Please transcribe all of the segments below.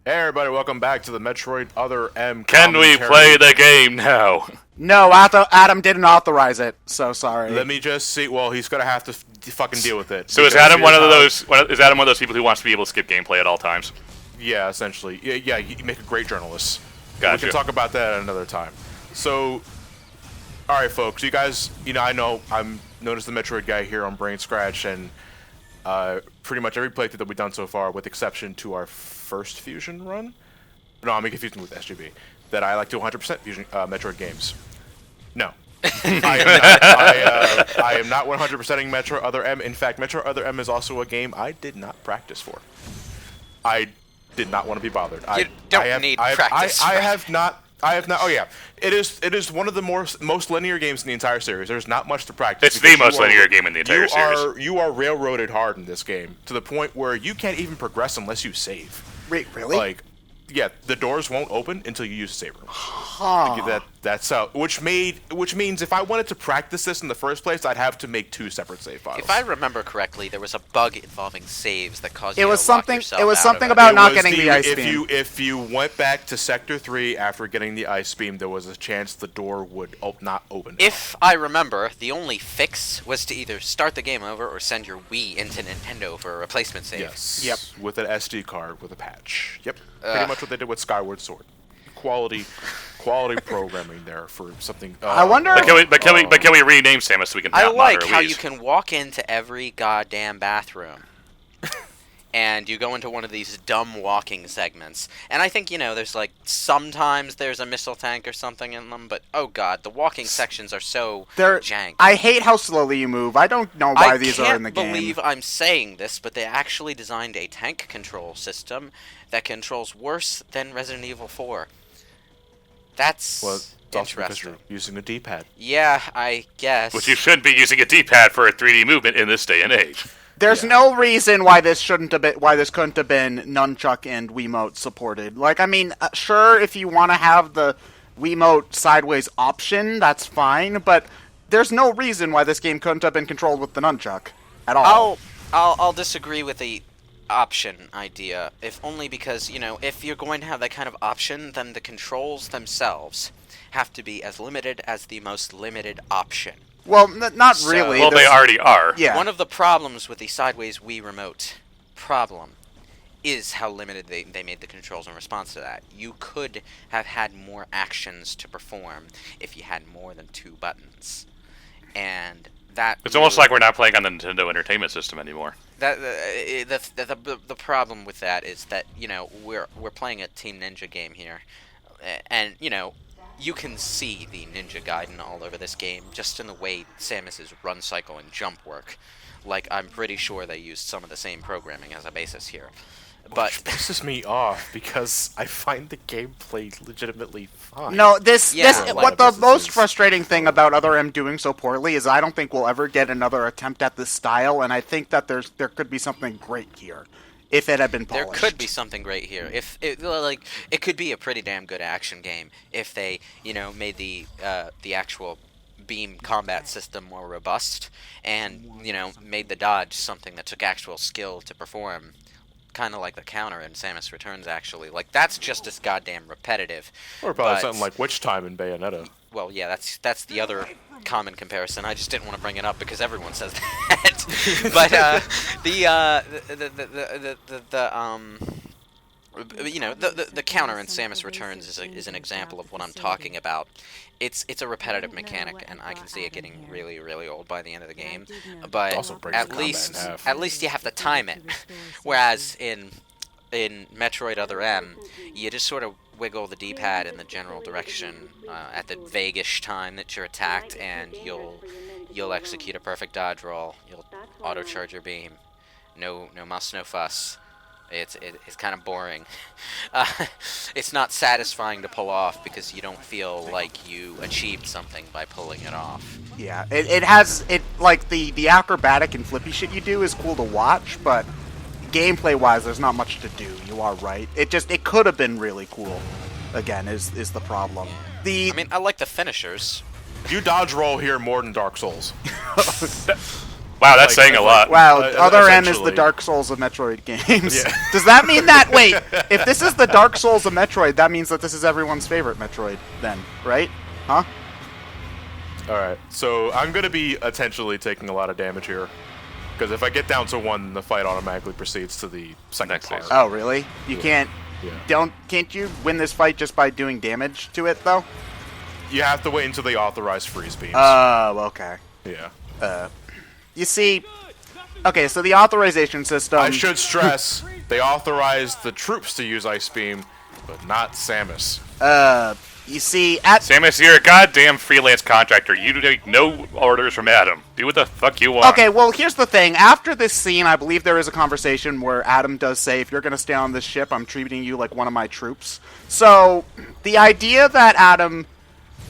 Hey everybody, welcome back to the Metroid Other M Can we play the game now? No, Adam didn't authorize it, so sorry. Let me just see. Well, he's gonna have to fucking deal with it. So is Adam one of those? Is Adam one of those people who wants to be able to skip gameplay at all times? Yeah, essentially. Yeah, you make a great journalist. Gotcha. We can talk about that at another time. So, all right, folks. You guys, I know I'm known as the Metroid guy here on BrainScratch, and pretty much every playthrough that we've done so far, with exception to our first Fusion run. No, I'm confusing with SGB. That I like to 100% Fusion Metroid games. No. I am not 100%ing Metro Other M. In fact, Metro Other M is also a game I did not practice for. I did not want to be bothered. You don't need practice. I have not. Oh yeah, it is one of the most linear games in the entire series. There's not much to practice. It's the most linear game in the entire series. You are railroaded hard in this game to the point where you can't even progress unless you save. Wait, really? Like, yeah, the doors won't open until you use a save room. Huh. That's how. Which means if I wanted to practice this in the first place, I'd have to make 2 separate save files. If I remember correctly, there was a bug involving saves that caused It you was to lock something. yourself It was out something of it. about not getting the ice beam. If you went back to Sector 3 after getting the ice beam, there was a chance the door would not open. If I remember, the only fix was to either start the game over or send your Wii into Nintendo for a replacement save. Yes. Yep. With an SD card with a patch. Yep. Pretty much what they did with Skyward Sword. Quality programming there for something. I wonder. But can we rename Samus so we can? I like mod how our you Wiis? can walk into every goddamn bathroom. And you go into one of these dumb walking segments. And I think, there's sometimes there's a missile tank or something in them, but oh god, the walking sections are so jank. I hate how slowly you move. I don't know why these are in the game. I can't believe I'm saying this, but they actually designed a tank control system that controls worse than Resident Evil 4. That's interesting. You're using a D-pad. Yeah, I guess. Which you shouldn't be using a D-pad for a 3D movement in this day and age. There's no reason why this couldn't have been nunchuck and Wiimote supported. Sure, if you want to have the Wiimote sideways option, that's fine, but there's no reason why this game couldn't have been controlled with the nunchuck at all. I'll disagree with the option idea, if only because, if you're going to have that kind of option, then the controls themselves have to be as limited as the most limited option. Well, not really. Well, they already are. Yeah. One of the problems with the sideways Wii Remote problem is how limited they made the controls in response to that. You could have had more actions to perform if you had more than 2 buttons. And that... It's almost like we're not playing on the Nintendo Entertainment System anymore. The problem with that is that, we're playing a Team Ninja game here. And, you can see the Ninja Gaiden all over this game, just in the way Samus's run cycle and jump work. I'm pretty sure they used some of the same programming as a basis here. But which pisses me off, because I find the gameplay legitimately fine. No, what the most is frustrating thing about Other M doing so poorly is I don't think we'll ever get another attempt at this style, and I think that there could be something great here. If it had been polished. There could be something great here. If it could be a pretty damn good action game if they, made the actual beam combat system more robust and, made the dodge something that took actual skill to perform, kind of like the counter in Samus Returns actually. That's just as goddamn repetitive. Or probably something like Witch Time in Bayonetta. Well, yeah, that's the other common comparison. I just didn't want to bring it up because everyone says that. But the counter in Samus Returns is an example of what I'm talking about. It's a repetitive mechanic, and I can see it getting really, really old by the end of the game. But at least you have to time it. Whereas in Metroid Other M, you just sort of wiggle the D-pad in the general direction at the vague-ish time that you're attacked, and you'll execute a perfect dodge roll. You'll auto-charge your beam. No muss, no fuss. It's kind of boring. It's not satisfying to pull off because you don't feel like you achieved something by pulling it off. Yeah, the acrobatic and flippy shit you do is cool to watch, but gameplay-wise, there's not much to do. You are right. It could have been really cool. Again, is the problem. I like the finishers. You dodge roll here more than Dark Souls. Wow, Wow, that's saying a lot. Wow, other M is the essentially. Dark Souls of Metroid games. Yeah. Does that mean that, wait, if this is the Dark Souls of Metroid, that means that this is everyone's favorite Metroid then, right? Huh? Alright, so I'm going to be intentionally taking a lot of damage here. Because if I get down to 1, the fight automatically proceeds to the second Next part. phase. Oh, really? You can't, Yeah. can't you win this fight just by doing damage to it, though? You have to wait until they authorize freeze beams. Oh, okay. Yeah. You see, okay, so the authorization system... I should stress, they authorized the troops to use Ice Beam, but not Samus. You see, at... Samus, you're a goddamn freelance contractor. You take no orders from Adam. Do what the fuck you want. Okay, well, here's the thing. After this scene, I believe there is a conversation where Adam does say, if you're going to stay on this ship, I'm treating you like one of my troops. So, the idea that Adam...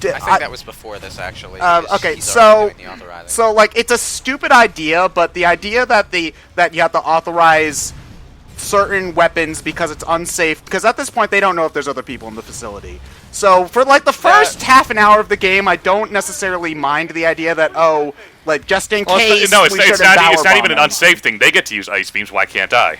I think that was before this, actually. Okay, he's so already doing the authorizing. so like it's a stupid idea, but the idea that that you have to authorize certain weapons because it's unsafe, because at this point they don't know if there's other people in the facility. So for like the first half an hour of the game, I don't necessarily mind the idea that like just in Well, case no, we it's should not empower even an bomb unsafe thing. They get to use ice beams. Why can't I?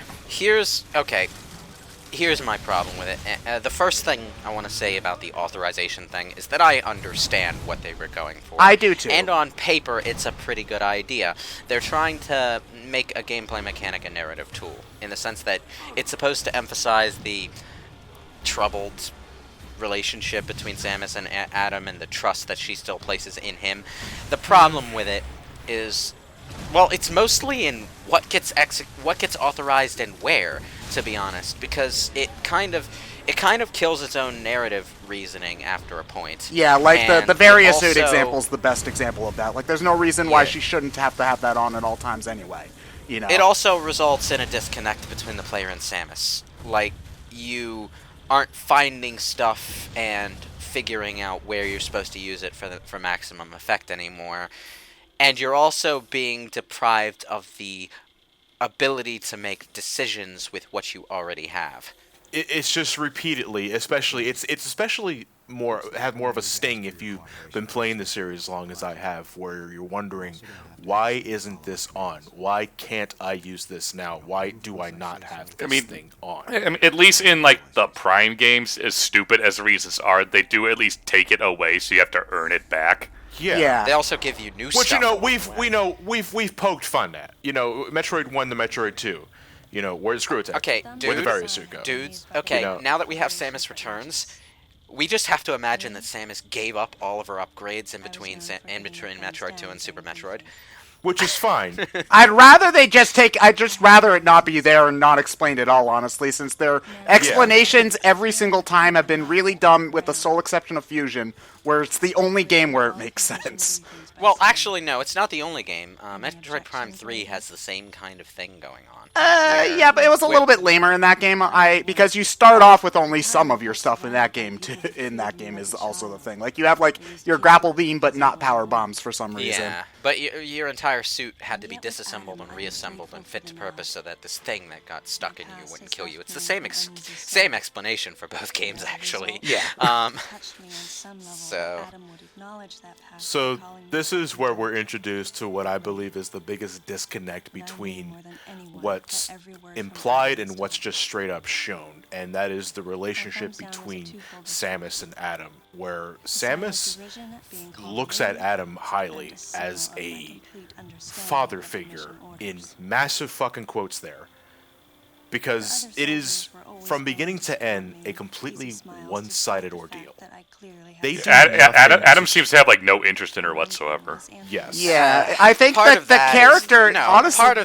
Here's my problem with it. The first thing I want to say about the authorization thing is that I understand what they were going for. I do too. And on paper, it's a pretty good idea. They're trying to make a gameplay mechanic a narrative tool, in the sense that it's supposed to emphasize the troubled relationship between Samus and Adam and the trust that she still places in him. The problem with it is, well, it's mostly in what gets authorized and where, to be honest, because it kind of kills its own narrative reasoning after a point. Yeah, like And the various suit also- example is the best example of that. Like, there's no reason why she shouldn't have to have that on at all times anyway. You know. It also results in a disconnect between the player and Samus. Like, you aren't finding stuff and figuring out where you're supposed to use it for maximum effect anymore. And you're also being deprived of the ability to make decisions with what you already have. It's just repeatedly, especially it's especially more of a sting if you've been playing the series as long as I have, where you're wondering, why isn't this on? Why can't I use this now? Why do I not have this thing on? I mean, at least in like the Prime games, as stupid as the reasons are, they do at least take it away, so you have to earn it back. Yeah. They also give you new stuff. Which we've poked fun at. You know, Metroid 1 to Metroid 2. You know, where's Screw Attack? Okay, Where'd the various suit go? Dudes, okay, You know? now that we have Samus Returns, we just have to imagine that Samus gave up all of her upgrades in between Metroid 2 and Super Metroid. Which is fine. I'd rather they just I'd just rather it not be there and not explained at all, honestly, since their explanations every single time have been really dumb, with the sole exception of Fusion, where it's the only game where it makes sense. Well, actually, no, it's not the only game. Metroid Prime 3 has the same kind of thing going on. Yeah, but it was a little bit lamer in that game. Because you start off with only some of your stuff in that game. In that game is also the thing. Like, you have like your grapple beam, but not power bombs for some reason. Yeah, but your entire suit had to be disassembled and reassembled and fit to purpose so that this thing that got stuck in you wouldn't kill you. It's the same same explanation for both games, actually. Yeah. So this is where we're introduced to what I believe is the biggest disconnect between what's implied and what's just straight up shown, and that is the relationship between Samus and Adam, where Samus looks at Adam highly as a father figure, in massive fucking quotes there, because it is, from beginning to end, a completely one-sided ordeal. They do Adam seems to have like no interest in her whatsoever. Yes. Yeah, I think part that of the that character, is, no, honestly... part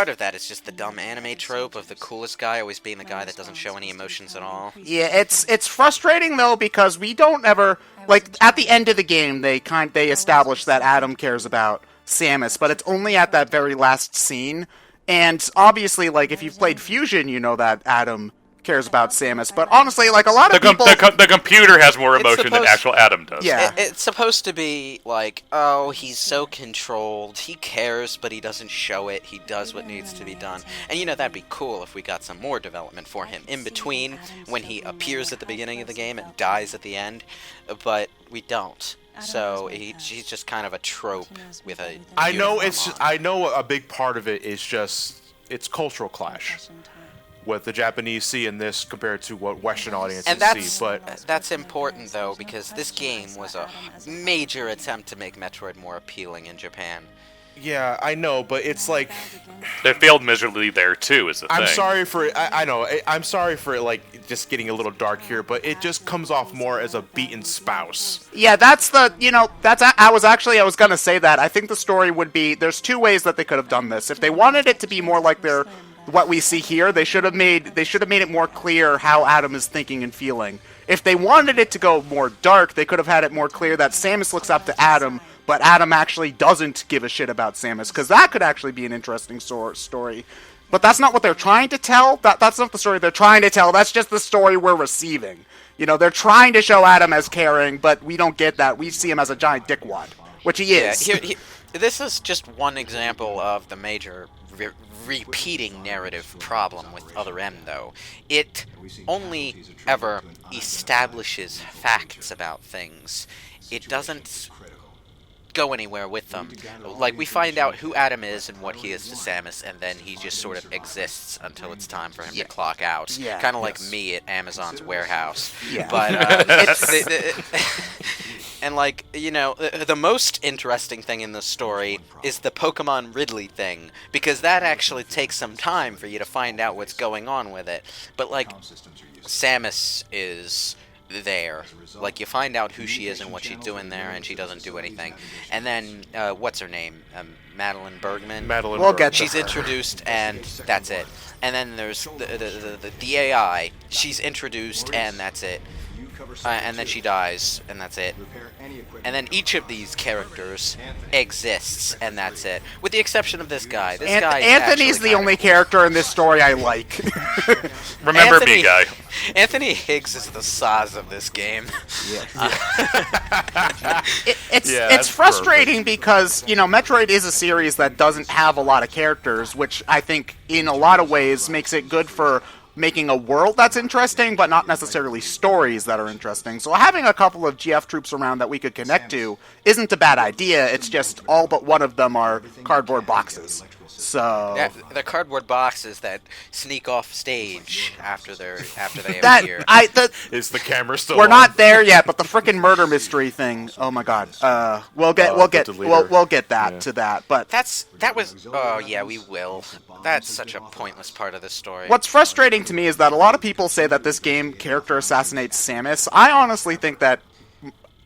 of that is just the dumb anime trope of the coolest guy always being the guy that doesn't show any emotions at all. Yeah, it's frustrating though, because we don't ever, like, at the end of the game they establish that Adam cares about Samus, but it's only at that very last scene. And obviously, like, if you've played Fusion, you know that Adam cares about Samus. But honestly, like, a lot of people... The computer has more emotion than actual Adam does. Yeah. It's supposed to be like, oh, he's so controlled. He cares, but he doesn't show it. He does what needs to be done. And, you know, that'd be cool if we got some more development for him in between when he appears at the beginning of the game and dies at the end. But we don't. So she's just kind of a trope with a. I know uniform it's. on. I know a big part of it is just it's cultural clash. What the Japanese see in this compared to what Western audiences And see, but that's important though, because this game was a major attempt to make Metroid more appealing in Japan. yeah, I know, but it's like They failed miserably there too. Is the thing. I'm sorry for it. I know. I'm sorry for it, like just getting a little dark here, but it just comes off more as a beaten spouse. Yeah, that's the, I was gonna say that. I think the story would be, there's two ways that they could have done this. If they wanted it to be more like what we see here, they should have made it more clear how Adam is thinking and feeling. If they wanted it to go more dark, they could have had it more clear that Samus looks up to Adam, but Adam actually doesn't give a shit about Samus, because that could actually be an interesting story. But that's not what they're trying to tell. That's not the story they're trying to tell. That's just the story we're receiving. They're trying to show Adam as caring, but we don't get that. We see him as a giant dickwad, which he is. Yeah, this is just one example of the major repeating narrative problem with Other M, though. It only ever establishes facts about things. It doesn't go anywhere with them. Like, we find out who Adam is and what he is to Samus, and then he just sort of exists until it's time for him to clock out. Yeah. Kind of like me at Amazon's warehouse. Yeah. But, and, like, the most interesting thing in the story is the Pokemon Ridley thing, because that actually takes some time for you to find out what's going on with it. But, like, Samus is there. Like, you find out who she is and what she's doing there, and she doesn't do anything. And then, what's her name? Madeline Bergman? Madeline We'll Bergman. get to She's her. introduced, and that's it. And then there's the AI. She's introduced, and that's it. And then she dies, and that's it. And then each of these characters exists, and that's it. With the exception of this guy. This guy Anthony's the only character in this story I like. Remember me, guy. Anthony Higgs is the Saz of this game. It's frustrating because, Metroid is a series that doesn't have a lot of characters, which I think in a lot of ways makes it good for making a world that's interesting, but not necessarily stories that are interesting. So having a couple of GF troops around that we could connect to isn't a bad idea. It's just all but one of them are cardboard boxes. So Yeah, the cardboard boxes that sneak off stage after they appear. Is the camera still we're on? not there yet, but the frickin' murder mystery thing. Oh my god. We'll get that to that. But We will. That's such a pointless part of this story. what's frustrating to me is that a lot of people say that this game character assassinates Samus. I honestly think that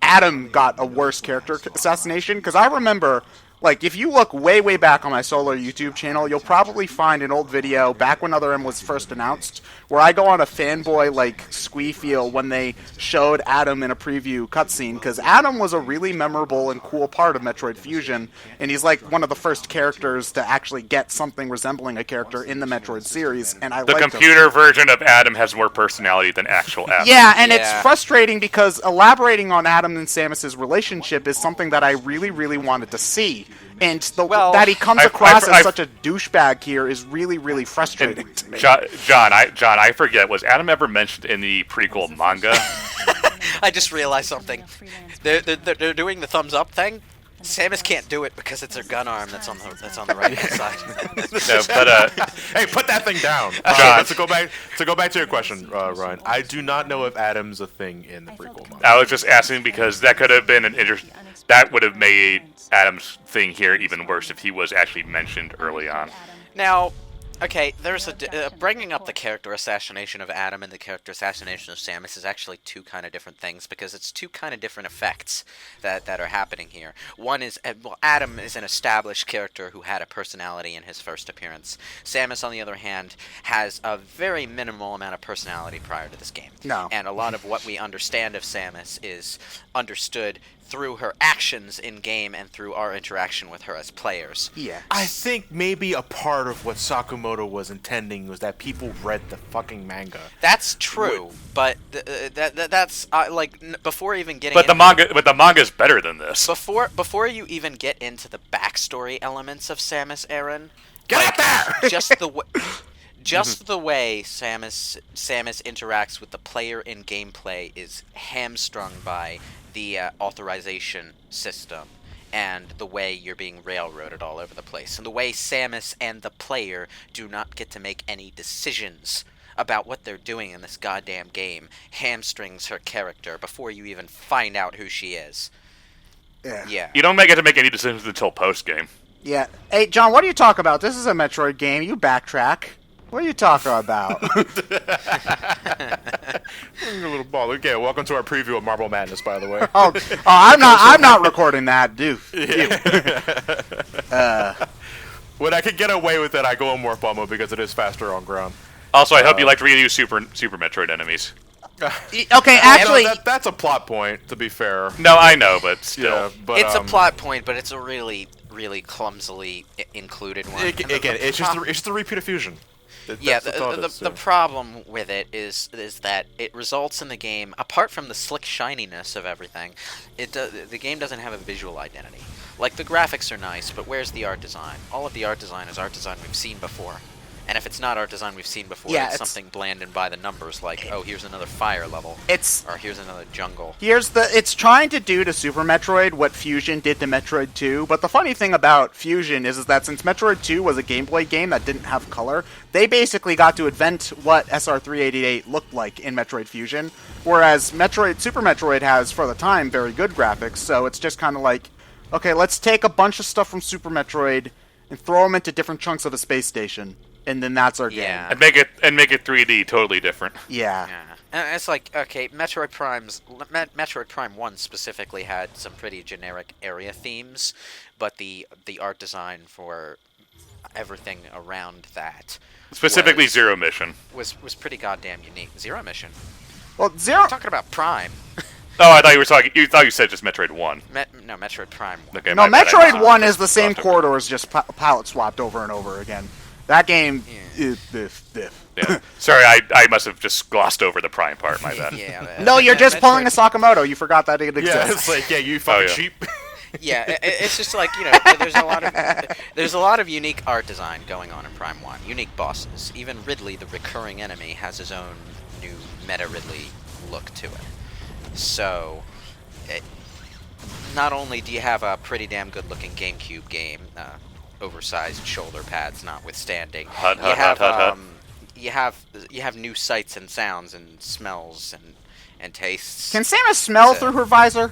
Adam got a worse character assassination, because I remember, like, if you look way, way back on my solo YouTube channel, you'll probably find an old video back when Other M was first announced, where I go on a fanboy, like, squee-feel when they showed Adam in a preview cutscene, because Adam was a really memorable and cool part of Metroid Fusion, and he's, like, one of the first characters to actually get something resembling a character in the Metroid series, and I The liked him. computer version of Adam has more personality than actual Adam. Yeah, and it's Yeah. frustrating because elaborating on Adam and Samus's relationship is something that I really, really wanted to see. And that he comes across as such a douchebag here is really, really frustrating to me. John, I forget. Was Adam ever mentioned in the prequel manga? I just realized something. They're doing the thumbs up thing. Samus can't do it because it's her gun arm that's on the right hand side. No, but Hey, put that thing down. John. To go back to your question, Ryan. I do not know if Adam's a thing in the prequel manga. I was just asking because that could have been that would have made Adam's thing here even worse if he was actually mentioned early on. Now, okay, there's bringing up the character assassination of Adam and the character assassination of Samus is actually two kind of different things, because it's two kind of different effects that are happening here. One is, Adam is an established character who had a personality in his first appearance. Samus, on the other hand, has a very minimal amount of personality prior to this game. No. And a lot of what we understand of Samus is understood through her actions in game and through our interaction with her as players. Yeah. I think maybe a part of what Sakamoto was intending was that people read the fucking manga. That's true, but that's before even getting. But the manga's better than this. Before you even get into the backstory elements of Samus Aran, Get out there! Just the way Samus interacts with the player in gameplay is hamstrung by the authorization system and the way you're being railroaded all over the place, and the way Samus and the player do not get to make any decisions about what they're doing in this goddamn game hamstrings her character before you even find out who she is. Yeah. You don't get to make any decisions until post-game. Yeah. Hey, John, what do you talk about? This is a Metroid game. You backtrack. What are you talking about? A little ball. Okay, welcome to our preview of Marble Madness, by the way. I'm not recording that, dude. When I could get away with it, I go in Morph Ball mode because it is faster on ground. Also, I hope you like to reuse Super Metroid enemies. Okay, actually, that's a plot point. To be fair, no, I know, but still, yeah, but, it's a plot point, but it's a really, really clumsily included one. Again, it's just the repeat of fusion. The problem with it is that it results in the game, apart from the slick shininess of everything, the game doesn't have a visual identity. Like, the graphics are nice, but where's the art design? All of the art design is art design we've seen before. And if it's not art design we've seen before, it's something bland and by the numbers, like, oh, here's another fire level, or here's another jungle. It's trying to do to Super Metroid what Fusion did to Metroid 2, but the funny thing about Fusion is that since Metroid 2 was a Game Boy game that didn't have color, they basically got to invent what SR388 looked like in Metroid Fusion, whereas Super Metroid has, for the time, very good graphics, so it's just kind of like, okay, let's take a bunch of stuff from Super Metroid and throw them into different chunks of a space station. And then that's our game. And make it 3D totally different. Yeah. And it's like, okay, Metroid Prime 1 specifically had some pretty generic area themes, but the art design for everything around that, specifically Zero Mission, was pretty goddamn unique. Zero Mission. Well, I'm talking about Prime. Oh, I thought you were talking. You thought you said just Metroid 1. No, Metroid Prime 1. Okay, no, Metroid 1 is the same corridors, just palette swapped over and over again. That game is Yeah. Sorry, I must have just glossed over the Prime part. My bad. No, you're just pulling a Sakamoto. You forgot that it exists. Yeah, it's like, you fucking sheep. Yeah, it's just like, there's a lot of unique art design going on in Prime 1. Unique bosses. Even Ridley, the recurring enemy, has his own new Meta Ridley look to it. So, not only do you have a pretty damn good-looking GameCube game, oversized shoulder pads notwithstanding, you have new sights and sounds and smells and tastes. Can Samus smell through her visor?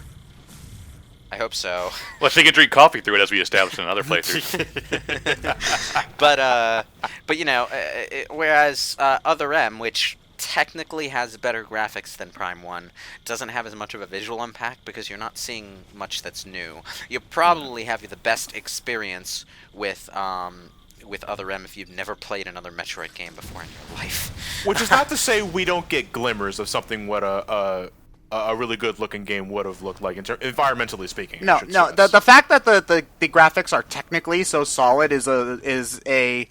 I hope so. Well, she can drink coffee through it, as we established in another playthrough. but whereas Other M, which technically has better graphics than Prime 1, doesn't have as much of a visual impact because you're not seeing much that's new. You probably have the best experience with Other M if you've never played another Metroid game before in your life. Which is not to say we don't get glimmers of something what a really good-looking game would have looked like, environmentally speaking. No. The fact that the graphics are technically so solid is a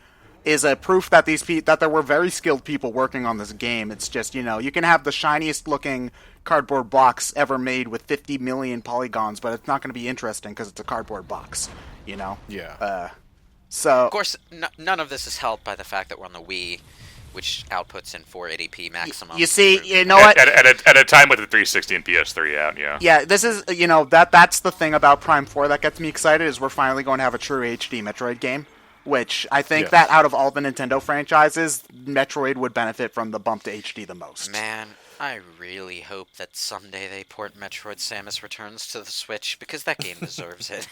proof that that there were very skilled people working on this game. It's just, you can have the shiniest looking cardboard box ever made with 50 million polygons, but it's not going to be interesting because it's a cardboard box. Yeah. So of course, none of this is helped by the fact that we're on the Wii, which outputs in 480p maximum. You see, you know what? At a time with the 360 and PS3 out, yeah. Yeah, this is, that's the thing about Prime 4 that gets me excited, is we're finally going to have a true HD Metroid game, which I think that out of all the Nintendo franchises, Metroid would benefit from the bump to HD the most. Man, I really hope that someday they port Metroid Samus Returns to the Switch, because that game deserves it.